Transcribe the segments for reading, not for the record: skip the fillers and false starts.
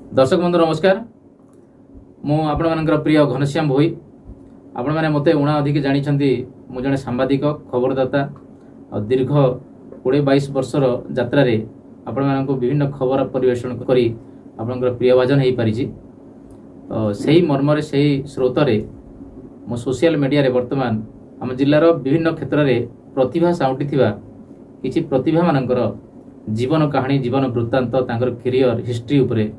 दर्शक बंधु नमस्कार। मु आपण प्रिय घनश्याम भोई। आपण मैंने मत उणा अधिक जानी मु जड़े सांबादिक खबरदाता और दीर्घ 20-22 वर्षर यात्रा आपण मानक विभिन्न खबर परिवेषण करी आपणकर प्रियभाजन हो पारि। तो सही मर्म से स्रोत मो सोशल मीडिया रे वर्तमान आम जिलार विभिन्न क्षेत्र में प्रतिभा साउटी किछि प्रतिभा मानकर जीवन कहानी जीवन वृत्तांत तांकर करियर हिस्ट्री उपरे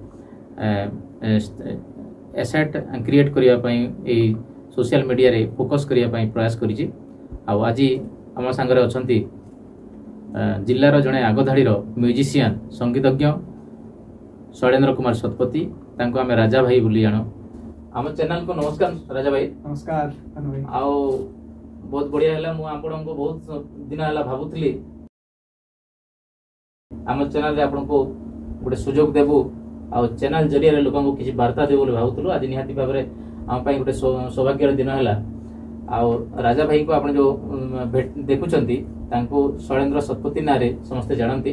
एसेट क्रिएट करिया पई ए सोशल मीडिया रे फोकस करिया पई प्रयास करिछि। आ आज आम सांगरे अछंती जिल्लार जणे आगधाड़ीर म्यूजिशियन संगीतज्ञ शैलेंद्र कुमार शतपथी। तांको आमे राजा भाई बोली जानो। आम चैनल को नमस्कार राजा भाई। नमस्कार भाई। आओ बहुत बढ़िया हैला। मु आपन को बहुत दिन हैला भाबुतली आम चैनल रे आपन को गोटे सुजोग देबु आ चैनल जरिया रे लोकन को किछि वार्ता देबु बोली भाबुतलु। आज निहाती भाबरे हम पई गोटे सौभाग्यर दिन हैला। आ राजा भाई को आपन जो देखुचंती तांको शैलेंद्र शतपथी नारे समस्त जानती।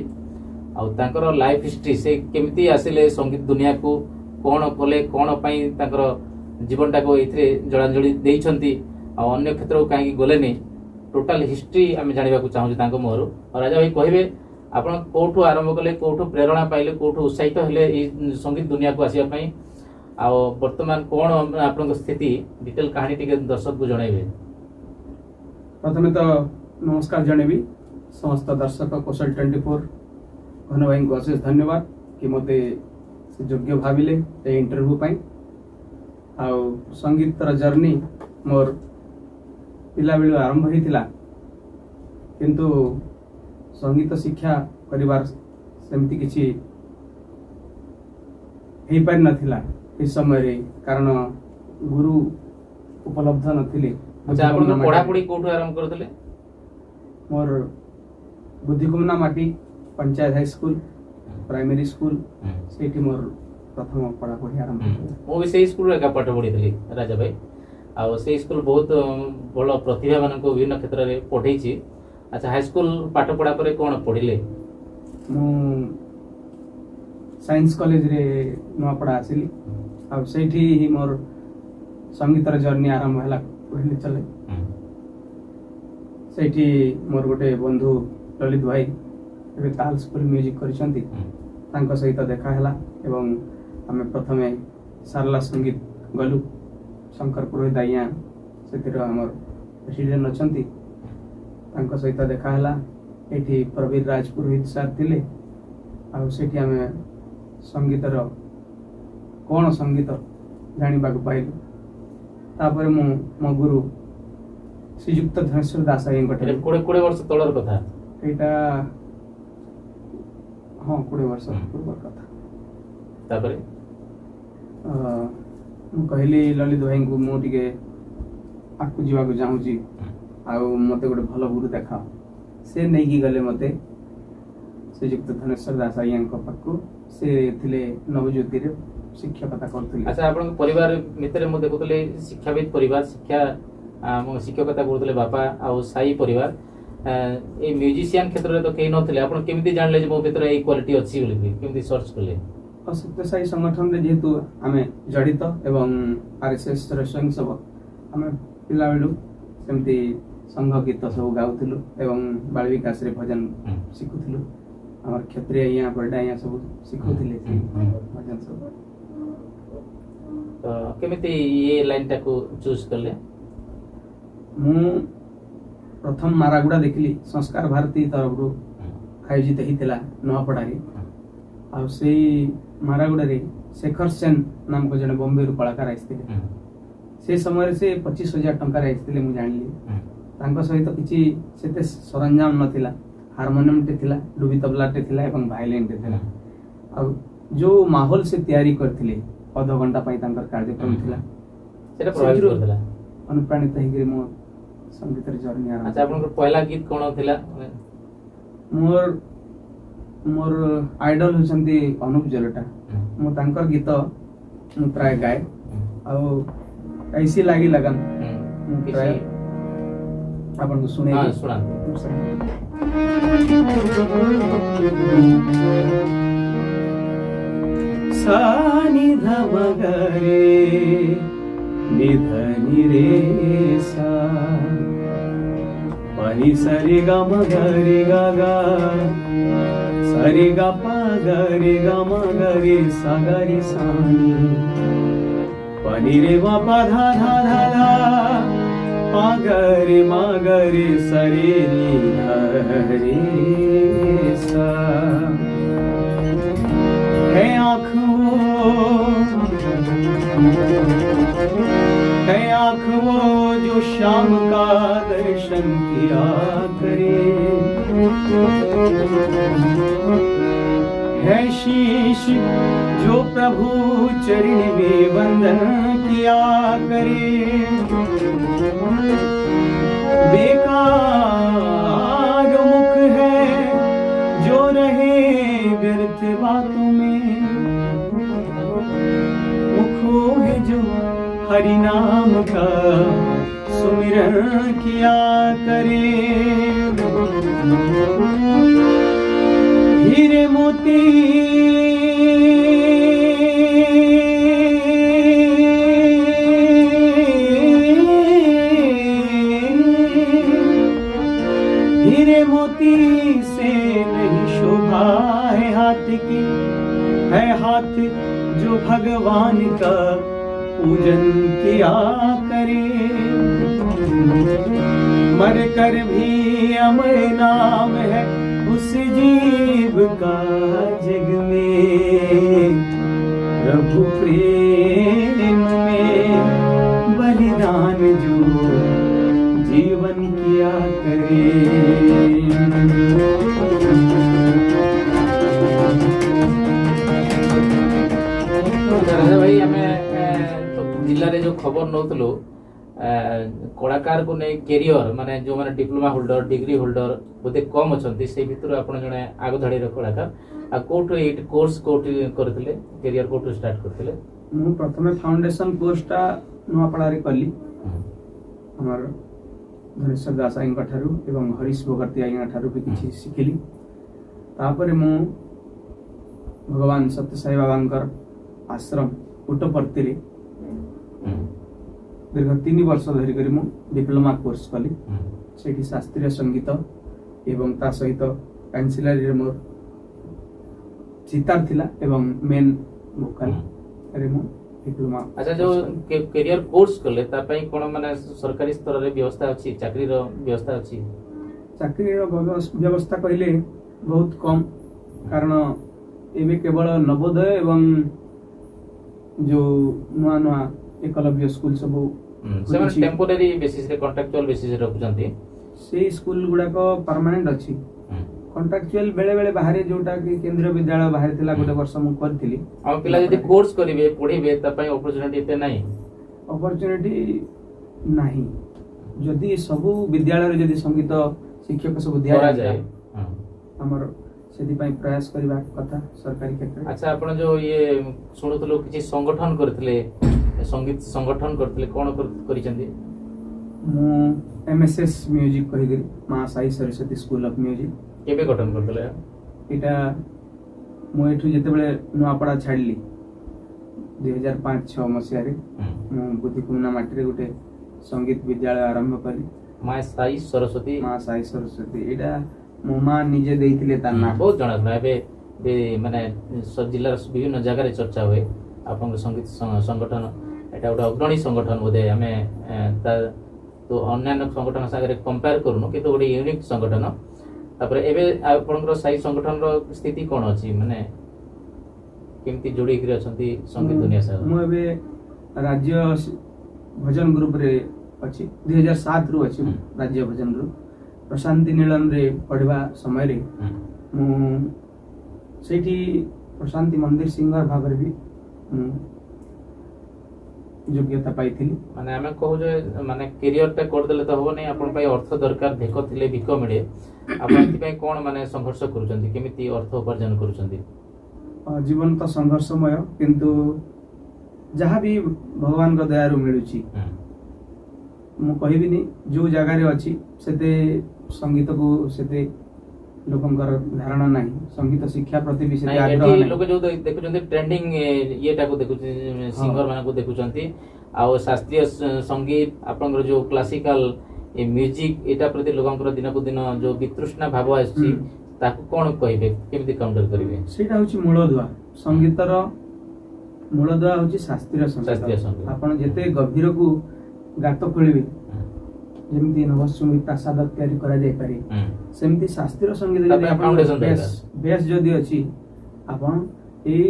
आ तांकर लाइफ हिस्ट्री से केमिति आसिले संगीत दुनिया को कोन कले कोन पई तांकर जीवनटा को एथरे जळांजळी देइछंती आ अन्य क्षेत्र को काहे गलेनी टोटल हिस्ट्री आमे जानिबा को चाहू तांको मोहरु। और राजा भाई कहबे आपण कोठो आरंभ कले कोठो प्रेरणा पाइले कोठो उत्साहित हेले ए संगीत दुनिया को आसिया पई आ वर्तमान कोन आपन स्थिति डिटेल कहानी टिके दर्शक को जणाइबे। प्रथमे तो नमस्कार जणेबी समस्त दर्शक कौशल 24 घन भाई को अशेष धन्यवाद कि मते योग्य भाविले ए इंटरव्यू पई। आ संगीत र जर्नी मोर पिला बेलु आरंभ हिथिला किंतु संगीत शिक्षा करिवार सेमती किछि हेई पार नथिला इस समय रे कारण गुरु उपलब्ध नथिले। अच्छा आपण पढ़ा पढ़ी कोठो आरंभ करथले? मोर बुद्धिकुमना माटी panchayat high school primary school सेठी मोर प्रथम पढ़ा पढ़ी आरंभ। मो भी सेही स्कूल रे का पाठ पढ़ीथली राजा भाई। आ सेही स्कूल बहुत बड़ प्रतिभा मानन को विभिन्न क्षेत्र रे पढ़ेछि। अच्छा हाई स्कूल पाठ पढ़ा पर कोन पढ़िले? मु साइंस कॉलेज रे नवापड़ा आसिली। आ सेठी ही मोर संगीत र जर्नी आरंभ हला कहले चले। सेठी मोर गोटे बंधु ललित भाई एबे ताल स्कूल म्यूजिक करिसंती तांको सहित देखा हला एवं आमे प्रथमे सारला संगीत गलु शंकर पुरोहित दाइया सेतिर हमर प्रेसिडेंट अछंती तांको सहित देखा हला। एठी प्रवीर राज पुरोहित सर थिले। आ सेठी आमे संगीत रो कोन संगीत जानिबा को पाइलु। तापर मो गुरु श्रीयुक्त धनेश्वर दास आई गटे 20 वर्ष तळर कथा एटा हां 20 वर्ष पूर्व कथा। तापर मु कहली ललित भाई को मु टिके आकु जीवा को जाऊ छी आ मते गोटे भलो गुरु देखा से नै की गले मते श्रीयुक्त धनेश्वर दास आई को पाकु से थिले नवज्योति रे शिक्षकता करथले। अच्छा आपण परिवार मित्र मु देखुतले शिक्षाविद परिवार शिक्षा शिक्षकता करथले बापा आ साई परिवार ए म्यूजिशियन क्षेत्र रे तो केही नथले। आपण केमिति जानले जे मो भीतर ए क्वालिटी अछि बोली केमिति सर्च करले? सत्य साई संगठन रे जेतु आमे जड़ित एवं आरएसएस रे स्वयंसेवक आमे पिला बेलु सेमति संघ गीत सब गाउथिलु एवं बाल विकास रे भजन सिखुथिलु। हमर क्षेत्रीय यहाँ बड़ा यहाँ सब सिखुथिले भजन सब। तो केमिति ये लाइन टा को चूज करले? मु प्रथम मारागुड़ा देखली संस्कार भारती तरफ रु आयोजित हितला नवापड़ा रे। आ सेई मारागुड़ा रे शेखर सेन नाम को जने बॉम्बे रु कलाकार आइथिले। से समय रे से 25,000 टंका रे आइथिले मु जानली। तांको सहित किछि सेते सरंजाम नथिला। हारमोनियम टे थिला डुबी तबला टे थिला एवं वायलिन टे थिला। आ जो माहौल से तैयारी करथिले आधा घंटा पई तांकर कार्यक्रम थिला सेटा प्रभावित करथिला अनुप्राणित हेगिरे मो संगीत रे जर्नी आरंभ। अच्छा आपन पहला गीत कोन थिला? मोर आइडल होचंती अनुप जलोटा। मो तांकर गीत मु प्राय गाए आ ऐसी लागी लगन मु प्राय आपन को सुने। हां सुना। सा नि ध म ग रे नि ध नि रे सा प नि स रे ग म ग रे ग ग स रे ग प ग रे ग म ग रे सा ग रे सा नि प नि रे व प ध ध ध ध प ग रे म ग रे स रे नि ध रे सा है आँख वो जो शाम का दर्शन किया करे है शीश जो प्रभु चरण में वंदन किया करे बेकार मुख है जो रहे व्यर्थ बातों में मुखो है जो हरि नाम का सुमिरन किया करे हीरे मोती हीरे मोती से नहीं शोभा है हाथ की है हाथ जो भगवान का पूजन किया करे मर कर भी अमर नाम है उस जीव का जग में प्रभु प्रेम में बलिदान जो जीवन किया करे राजा भाई आम जिले में जो खबर नौलु कलाकार को नहीं कैरियर माने जो माने डिप्लोमा होल्डर डिग्री होल्डर बोधे कम अच्छा से भितर आप जड़े आग धाड़ी कलाकार कोर्ट कोर्स कोर्ट करते कैरियर कोर्ट स्टार्ट करते मु प्रथम फाउंडेशन कोर्सटा नुआपड़ा रे कली हमर धनेश्वर दास आईंका ठारू एवं हरीश भगती आईंका ठारू भी किछि सिखिली तापर मु भगवान सत्य साई बाबांकर आश्रम पुट्टपर्ती रे दीर्घ 3 वर्ष धरिक मु डिप्लोमा कोर्स कली सेठी शास्त्रीय संगीत एवं ता सहित कैंसिलरी रे मोर सितार थिला एवं मेन वोकल रे मु डिप्लोमा। अच्छा जो कैरियर कोर्स करले ता पई कोन माने सरकारी स्तर रे व्यवस्था अछि चाकरी रो व्यवस्था अछि चाकरी रो व्यवस्था कहले बहुत कम कारण एबे केवल नवोदय एवं जो नुआ नुआ एकलव्य स्कूल सब टेम्पोरारी बेसिस रे कॉन्ट्रैक्चुअल बेसिस रे रखुचंती से स्कूल गुडा को परमानेंट अछि कॉन्ट्रैक्चुअल बेले बेले बाहर जोटा कि केंद्रीय विद्यालय बाहर थिला गोटे वर्ष मु करथिली आ पिला यदि कोर्स करिवे पढिबे त पई अपॉर्चुनिटी ते नाही अपॉर्चुनिटी नाही जदि सब विद्यालय रे जदि संगीत शिक्षक सब दिया जाए हमर सेति पई प्रयास करबा कथा सरकारी क्षेत्र। अच्छा आपण जो ये सुनथलो किछि संगठन करथिले संगीत संगठन करथिले कोन करिसंती मु एमएसएस म्यूजिक कहिदिली मां Sai Saraswati school of music केबे गठन करथिले एटा मु एठु जते बेले नुआपड़ा छाडली 2005-6 मसिया रे मु बुद्धिकुना माटी रे गोटे संगीत विद्यालय आरंभ करी मां साई सरस्वती एटा मो मां निजे देइतिले ता ना बहुत जणा एबे माने सब जिल्ला विभिन्न जगह रे चर्चा होय आपन संगीत संगठन एटा गोटे अग्रणी संगठन बोधे आमे तो अन्य संगठन सागरे कंपेयर करूनु कि तो गोटे यूनिक संगठन तापर एबे आपनकर साई संगठन रो स्थिति कोन अछि माने केमती जोड़ी कि अछंती संगीत दुनिया सागर मु एबे राज्य भजन ग्रुप रे अछि 2007 रु अछि राज्य भजन ग्रुप प्रशांति नीलन रे पढ़वा समय रे मु सेठी प्रशांति मंदिर सिंगर भाबर भी योग्यता पाइथिली माने हमें कहू जे माने करियर पे कर देले तो हो नै अपन पई अर्थ दरकार देखो थिले भिको मिले अपन एति पई कोन माने संघर्ष करूचंती केमिति अर्थ उपार्जन करूचंती जीवन तो संघर्षमय किंतु जहाँ भी भगवान को दया रु मिलुची मु कहबिनी जो जगह रे अछि सेते संगीत को सेते ଲୋକଙ୍କର ଧାରଣା ନାହିଁ ସଂଗୀତ ଶିକ୍ଷା ପ୍ରତି ବି ସେତେ ନାଇଁ ଆଗ୍ରହ ଏଠି ନାହିଁ। ଲୋକ ଯୋଉ ଦେଖୁଛନ୍ତି ଟ୍ରେଣ୍ଡିଂ ଇଏଟାକୁ ଦେଖୁଛନ୍ତି ସିଙ୍ଗର ମାନଙ୍କୁ ଦେଖୁଛନ୍ତି ଆଉ ଶାସ୍ତ୍ରୀୟ ସଙ୍ଗୀତ ଆପଣଙ୍କର ଯୋଉ କ୍ଲାସିକାଲ ମ୍ୟୁଜିକ ଏଟା ପ୍ରତି ଲୋକଙ୍କର ଦିନକୁ ଦିନ ଯୋଉ ବିତୃଷ୍ଣା ଭାବ ଆସୁଛି ତାକୁ କଣ କହିବେ କେମିତି କାଉଣ୍ଟର କରିବେ? ସେଇଟା ହଉଛି ମୂଳଦୁଆ ସଙ୍ଗୀତର ମୂଳଦୁଆ ହଉଛି ଶାସ୍ତ୍ରୀୟ ଶାସ୍ତ୍ରୀୟ ସଙ୍ଗୀତ। ସଙ୍ଗୀତ। ଆପଣ ଯେତେ ଗଭୀରକୁ ଗାତ ଖୋଳିବେ ଯେମିତି ନଭଶ୍ଚୁମ୍ବୀ ପ୍ରାସାଦ ତିଆରି କରାଯାଇପାରେ ସେମିତି ଶାସ୍ତ୍ରୀୟ ସଙ୍ଗୀତ ଯଦି ତାପାଇଁ ଆପଣ foundation ବେଶ ଯଦି ଅଛି ଆପଣ ଏଇ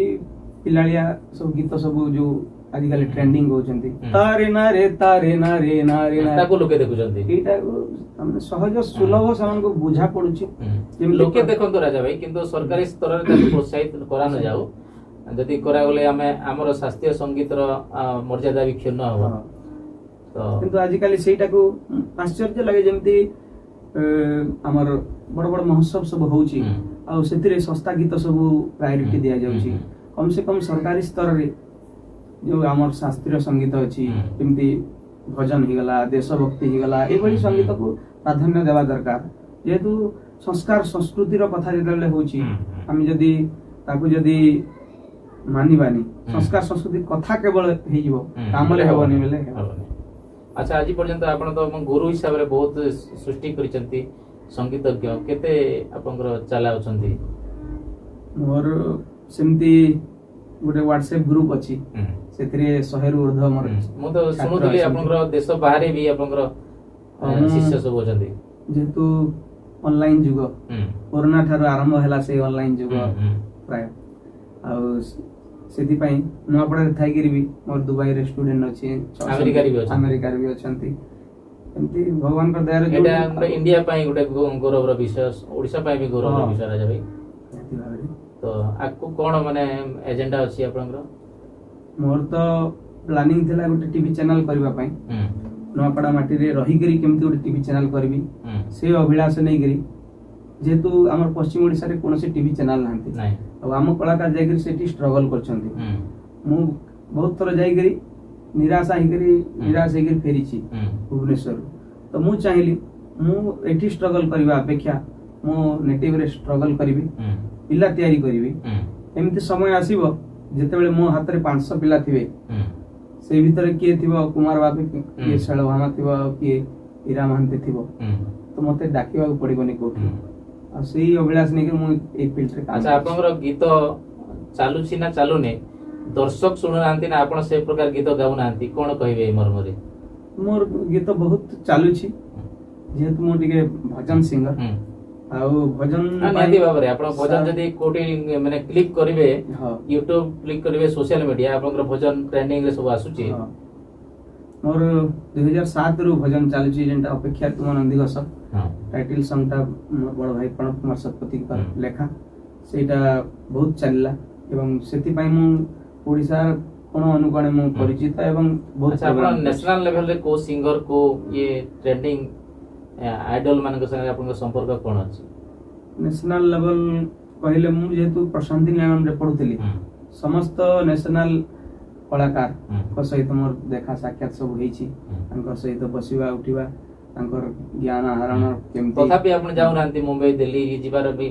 ପିଲାଳିଆ ସବୁ ଗୀତ ସବୁ ଯୋଉ ଆଜିକାଲି ଟ୍ରେଣ୍ଡିଂ ହଉଛନ୍ତି ତାରେ ନାରେ ତାରେ ନାରେ ନାରେ ନାରେ ତାକୁ ଲୋକେ ଦେଖୁଛନ୍ତି ଏଇଟାକୁ ମାନେ ସହଜ ସୁଲଭ ସେମାନଙ୍କୁ ବୁଝା ପଡୁଛି। ଯେମିତି ଲୋକେ ଦେଖନ୍ତୁ ରାଜା ଭାଇ କିନ୍ତୁ ସରକାରୀ ସ୍ତରରେ ତାକୁ ପ୍ରୋତ୍ସାହିତ କରା ନ ଯାଉ ଯଦି କରାଗଲେ ଆମେ ଆମର ଶାସ୍ତ୍ରୀୟ ସଙ୍ଗୀତର ମର୍ଯ୍ୟାଦା ବି କ୍ଷୁଣ୍ଣ ହବ। ହଁ। ତ କିନ୍ତୁ ଆଜିକାଲି ସେଇଟାକୁ ଆଶ୍ଚର୍ଯ୍ୟ ଲାଗେ ଯେମିତି ଆମର ବଡ ବଡ ମହୋତ୍ସବ ସବୁ ହଉଛି ଆଉ ସେଥିରେ ଶସ୍ତା ଗୀତ ସବୁ ପ୍ରାୟୋରିଟି ଦିଆଯାଉଛି। କମ ସେ କମ ସରକାରୀ ସ୍ତରରେ ଯୋଉ ଆମର ଶାସ୍ତ୍ରୀୟ ସଙ୍ଗୀତ ଅଛି ଯେମିତି ଭଜନ ହେଇଗଲା ଦେଶଭକ୍ତି ହେଇଗଲା ଏଇଭଳି ସଙ୍ଗୀତକୁ ପ୍ରାଧାନ୍ୟ ଦେବା ଦରକାର। ଯେହେତୁ ସଂସ୍କାର ସଂସ୍କୃତିର କଥା ଯେତେବେଳେ ହଉଛି ଆମେ ଯଦି ତାକୁ ଯଦି ମାନିବାନି ସଂସ୍କାର ସଂସ୍କୃତି କଥା କେବଳ ହେଇଯିବ କାମରେ ହେବନି ବୋଲେ ହବନି। ଆଚ୍ଛା ଆଜି ପର୍ଯ୍ୟନ୍ତ ଆପଣ ତ ଗୁରୁ ହିସାବରେ ବହୁତ ସୃଷ୍ଟି କରିଛନ୍ତି ସଙ୍ଗୀତଜ୍ଞ କେତେ ଆପଣଙ୍କର ଚଲାଉଛନ୍ତି? ମୋର ସେମିତି ଗୋଟେ ହ୍ୱାଟ୍ସଆପ ଗ୍ରୁପ ଅଛି ସେଥିରେ 100ରୁ ଉର୍ଦ୍ଧ୍ୱ ମୋର ମୁଁ ତ ଶୁଣୁଥିଲି ଆପଣଙ୍କର ଦେଶ ବାହାରେ ବି ଆପଣଙ୍କର ଶିଷ୍ୟ ସବୁ ଅଛନ୍ତି। ଯେହେତୁ ଅନଲାଇନ ଯୁଗ କରୋନା ଠାରୁ ଆରମ୍ଭ ହେଲା ସେଇ ଅନଲାଇନ ଯୁଗ ପ୍ରାୟ ଆଉ ସେଥିପାଇଁ ନୂଆପଡ଼ାରେ ଥାଇକିରି ବି ମୋର ଦୁବାଇରେ ଷ୍ଟୁଡେଣ୍ଟ ଅଛି ଆମେରିକାରେ ବି ଅଛନ୍ତି। ଏମିତି ଭଗବାନଙ୍କ ଦୟାରେ ଏଇଟା ଗୋଟେ ଇଣ୍ଡିଆ ପାଇଁ ଗୋଟେ ଗୌରବର ବିଷୟ ଓଡିଶା ପାଇଁ ବି ଗୌରବର ବିଷୟ ରାଜା ଭାଇ। ତ ଆଗକୁ କଣ ମାନେ ଏଜେଣ୍ଡା ଅଛି ଆପଣଙ୍କର? ମୋର ତ ପ୍ଲାନିଂ ଥିଲା ଗୋଟେ ଟିଭି ଚ୍ୟାନେଲ କରିବା ପାଇଁ ନୂଆପଡ଼ା ମାଟିରେ ରହିକିରି କେମିତି ଗୋଟେ ଟିଭି ଚ୍ୟାନେଲ କରିବି ସେ ଅଭିଳାଷ ନେଇକିରି ଯେହେତୁ ଆମର ପଶ୍ଚିମ ଓଡିଶାରେ କୌଣସି ଟିଭି ଚ୍ୟାନେଲ ନାହାନ୍ତି ଆଉ ଆମ କଳାକାର ଯାଇକିରି ସେଠି ଷ୍ଟ୍ରଗଲ କରୁଛନ୍ତି। ମୁଁ ବହୁତ ଥର ଯାଇକିରି ନିରାଶ ହେଇକିରି ଫେରିଛି ଭୁବନେଶ୍ୱରରୁ। ତ ମୁଁ ଚାହିଁଲି ମୁଁ ଏଠି ଷ୍ଟ୍ରଗଲ କରିବା ଅପେକ୍ଷା ମୁଁ ନେଟିଭରେ ଷ୍ଟ୍ରଗଲ କରିବି ପିଲା ତିଆରି କରିବି। ଏମିତି ସମୟ ଆସିବ ଯେତେବେଳେ ମୋ ହାତରେ 500 ପିଲା ଥିବେ ସେଇ ଭିତରେ କିଏ ଥିବ କୁମାର ବାପି କିଏ ଶୈଳ ଭାମା ଥିବ କିଏ ଇରା ମହାନ୍ତି ଥିବ ତ ମତେ ଡାକିବାକୁ ପଡିବନି କୋଉଠି ଆଉ ସେଇ ଅଭିଳାଷ ନେଇକି ମୁଁ ଏଇ ଫିଲ୍ଡରେ। ଆଚ୍ଛା ଆପଣଙ୍କର ଗୀତ ଚାଲୁଛି ନା ଚାଲୁନି ଦର୍ଶକ ଶୁଣୁନାହାନ୍ତି ନା ଆପଣ ସେ ପ୍ରକାର ଗୀତ ଗାଉନାହାନ୍ତି କଣ କହିବେ ଏଇ ମର୍ମରେ? ମୋର ଗୀତ ବହୁତ ଚାଲୁଛି ଯେହେତୁ ମୁଁ ଟିକେ ଭଜନ ସିଙ୍ଗର ଆଉ ଭଜନ ନିହାତି ଭାବରେ ଆପଣ ଭଜନ ଯଦି କୋଉଠି ମାନେ କ୍ଲିକ୍ କରିବେ ୟୁଟ୍ୟୁବ କ୍ଲିକ୍ କରିବେ ସୋସିଆଲ ମିଡିଆ ଆପଣଙ୍କର ଭଜନ ଟ୍ରେଣ୍ଡିଂ ରେ ସବୁ ଆସୁଛି। ମୋର 2007 ରୁ ଭଜନ ଚାଲୁଛି ଯେନ୍ଟା ଅପେକ୍ଷା ତୁମ ନନ୍ଦିଘୋଷ ଟାଇଟଲ ସଙ୍ଗ ଟା ବଡ ଭାଇ ପ୍ରଣବ କୁମାର ଶତପଥୀଙ୍କ ଲେଖା ସେଇଟା ବହୁତ ଚାଲିଲା ଏବଂ ସେଥିପାଇଁ ମୁଁ ଓଡିଶା କୋଣ ଅନୁକୋଣେ ମୁଁ ପରିଚିତ ଏବଂ ବହୁତ ଆପଣ ନ୍ୟାସନାଲ ଲେଭେଲ ରେ କୋଉ ସିଙ୍ଗର କୋଉ ଇଏ ଟ୍ରେଣ୍ଡିଂ ଆଇଡଲ ମାନଙ୍କ ସାଙ୍ଗେ ଆପଣଙ୍କ ସମ୍ପର୍କ କଣ ଅଛି? ନ୍ୟାସନାଲ ଲେଭେଲ କହିଲେ ମୁଁ ଯେହେତୁ ପ୍ରଶାନ୍ତି ନିଳୟନରେ ପଢୁଥିଲି ସମସ୍ତ ନ୍ୟାସନାଲ କଳାକାରଙ୍କ ସହିତ ମୋର ଦେଖା ସାକ୍ଷାତ ସବୁ ହେଇଛି। ତାଙ୍କ ସହିତ ବସିବା ଉଠିବା ତାଙ୍କର ଜ୍ଞାନ ଆହରଣ କେମିତି। ତଥାପି ଆପଣ ଯାଉନାହାନ୍ତି ମୁମ୍ବାଇ ଦିଲ୍ଲୀ ଯିବାର ବି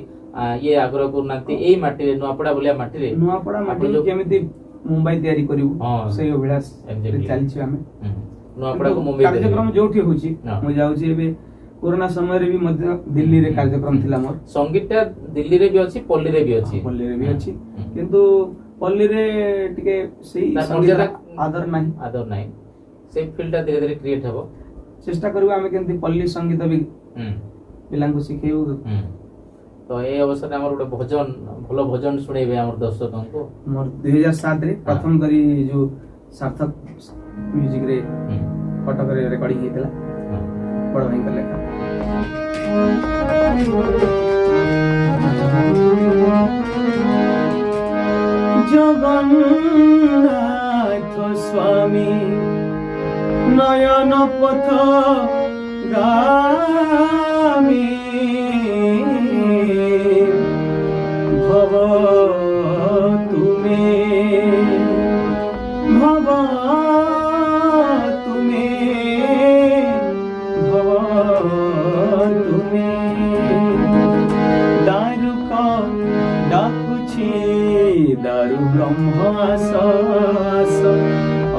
ଇଏ ଆଗ୍ରହ କରୁନାହାନ୍ତି ଏଇ ମାଟିରେ ନୂଆପଡା ଭଳିଆ ମାଟିରେ ନୂଆପଡା ମାଟିରେ କେମିତି ମୁମ୍ବାଇ ତିଆରି କରିବୁ ସେଇ ଅଭିଳାଷ ଚାଲିଛି। ଆମେ ନୂଆପଡାକୁ ମୁମ୍ବାଇ କାର୍ଯ୍ୟକ୍ରମ ଯୋଉଠି ହଉଛି ମୁଁ ଯାଉଛି। ଏବେ କୋରୋନା ସମୟରେ ବି ମଧ୍ୟ ଦିଲ୍ଲୀରେ କାର୍ଯ୍ୟକ୍ରମ ଥିଲା ମୋର। ସଙ୍ଗୀତଟା ଦିଲ୍ଲୀରେ ବି ଅଛି ପଲ୍ଲୀରେ ବି ଅଛି କିନ୍ତୁ ପଲ୍ଲୀରେ ଟିକେ ସେଇ ଆଦର ନାହିଁ ସେଇ ଫିଲ୍ଡଟା ଧୀରେ ଧୀରେ କ୍ରିଏଟ ହେବ। ଚେଷ୍ଟା କରିବୁ ଆମେ କେମିତି ପଲ୍ଲୀ ସଙ୍ଗୀତ ବି ପିଲାଙ୍କୁ ଶିଖେଇବୁ। ତ এই ଅବସରରେ ଆମର ଗୋଟେ ଭଜନ ଭଲ ଭଜନ ଶୁଣେଇବେ ଆମର ଦର୍ଶକଙ୍କୁ। ମୋର 2007 ରେ ପ୍ରଥମ କରି ଯୋଉ ସାର୍ଥକ ମ୍ୟୁଜିକ ରେ କଟକରେ ରେକର୍ଡିଂ ହେଇଥିଲା ବଡ ଭାଇଙ୍କ ଲେଖା। ଜଗନ୍ନାଥ ସ୍ୱାମୀ ନୟନ ପଥ ଗାମୀ ভব তুমি ভব তুমি ভব তুমি ଘୋଷ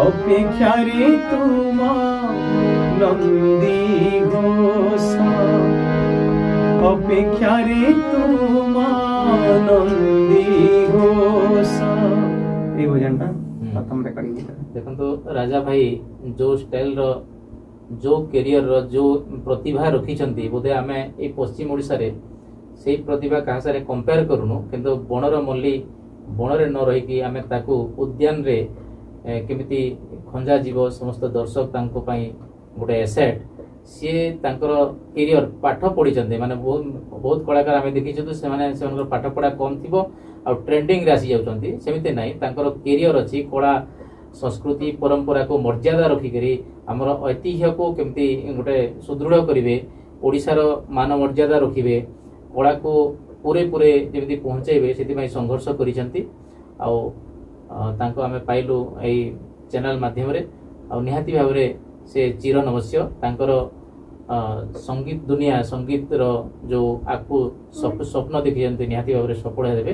ଅପେକ୍ଷାରେ ତୁମ ନନ୍ଦୀ ଘୋଷ ଅପେକ୍ଷାରେ ତୁମ ନନ୍ଦୀ ଘୋଷ এই ভজনটা প্রথম রেকর্ডিং ଦେଖନ୍ତୁ ରାଜା ଭାଇ ଯୋଉ ଷ୍ଟାଇଲର ଯୋଉ କ୍ୟାରିୟରର ଯୋଉ ପ୍ରତିଭା ରଖିଛନ୍ତି ବୋଧେ ଆମେ ଏଇ ପଶ୍ଚିମ ଓଡ଼ିଶାରେ ସେଇ ପ୍ରତିଭା କାହା ସାଙ୍ଗରେ କମ୍ପେୟାର କରୁନୁ କିନ୍ତୁ ବଣର ମଲ୍ଲୀ ବଣରେ ନ ରହିକି ଆମେ ତାକୁ ଉଦ୍ୟାନରେ କେମିତି ଖଞ୍ଜା ଯିବ ସମସ୍ତ ଦର୍ଶକ ତାଙ୍କ ପାଇଁ ଗୋଟେ ଏସେଟ୍ ସିଏ ତାଙ୍କର କ୍ୟାରିୟର ପାଠ ପଢ଼ିଛନ୍ତି ମାନେ ବହୁତ କଳାକାର ଆମେ ଦେଖିଛୁ ସେମାନେ ସେମାନଙ୍କର ପାଠ ପଢ଼ା କମ୍ ଥିବ ଆଉ ଟ୍ରେଣ୍ଡିଂରେ ଆସି ଯାଉଛନ୍ତି ସେମିତି ନାହିଁ ତାଙ୍କର କ୍ୟାରିୟର ଅଛି କଳା ସଂସ୍କୃତି ପରମ୍ପରାକୁ ମର୍ଯ୍ୟାଦା ରଖିକରି ଆମର ଐତିହ୍ୟକୁ କେମିତି ଗୋଟେ ସୁଦୃଢ଼ କରିବେ ଓଡ଼ିଶାର ମାନ ମର୍ଯ୍ୟାଦା ରଖିବେ କଳାକୁ ପୁରେ ଯେମିତି ପହଞ୍ଚାଇବେ ସେଥିପାଇଁ ସଂଘର୍ଷ କରିଛନ୍ତି ଆଉ ତାଙ୍କୁ ଆମେ ପାଇଲୁ ଏଇ ଚ୍ୟାନେଲ ମାଧ୍ୟମରେ ଆଉ ନିହାତି ଭାବରେ ସେ ଚିର ନମସ୍ୟ ତାଙ୍କର ସଙ୍ଗୀତ ଦୁନିଆ ସଙ୍ଗୀତର ଯେଉଁ ଆଗକୁ ସ୍ୱପ୍ନ ଦେଖିଛନ୍ତି ନିହାତି ଭାବରେ ସଫଳ ହେବେ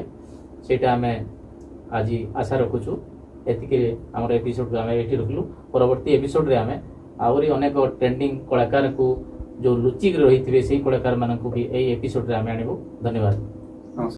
ସେଇଟା ଆମେ ଆଜି ଆଶା ରଖୁଛୁ ଏତିକି ଆମର ଏପିସୋଡ୍ ଆମେ ଏଠି ରଖିଲୁ ପରବର୍ତ୍ତୀ ଏପିସୋଡ୍ରେ ଆମେ ଆହୁରି ଅନେକ ଟ୍ରେଣ୍ଡିଂ କଳାକାରକୁ ଯେଉଁ ଲୁଚିକି ରହିଥିବେ ସେଇ କଳାକାରମାନଙ୍କୁ ବି ଏଇ ଏପିସୋଡ୍ରେ ଆମେ ଆଣିବୁ ଧନ୍ୟବାଦ।